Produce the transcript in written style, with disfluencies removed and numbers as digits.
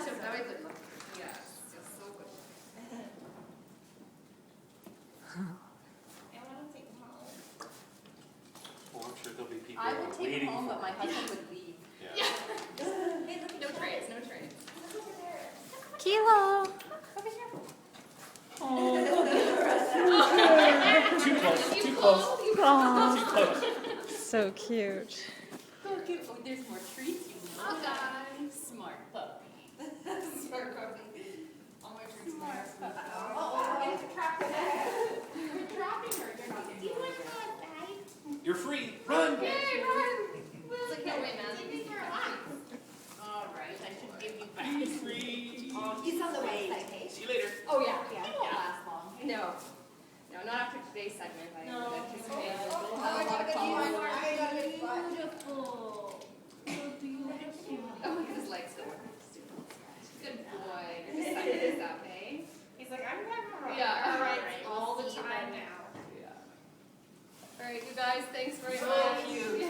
You're very good looking. Yes, you're so good. I want to take them home. Well, I'm sure there'll be people I would take waiting him home, for but my husband would leave. Yeah. Hey, look at No the trays, no trays. Look over there. Kilo. Too close, You too close, close, you Aw, too close. so cute. Oh, there's more treats, you know. Guys. Smart puppy. Smart puppy. All my treats Smart puppy. Oh, I have to trap her. You're dropping her. You're not Do you want to go outside? You're free, run! Yay, run! It's like, no way, man. Take me for a walk. All right, I should give you back. Be free. He's on the website, hey? See you later. Oh, yeah, yeah. It won't last long. No. No, not after today's segment. I No. would anticipate we'll Oh, have a lot of calls. Beautiful. Oh, look at his legs going. Good boy. You're just sucking this up, eh? He's like, I'm having a Yeah. all right, Alright, all the we'll see you time then. now. Yeah. All right, you guys, thanks very So much. cute.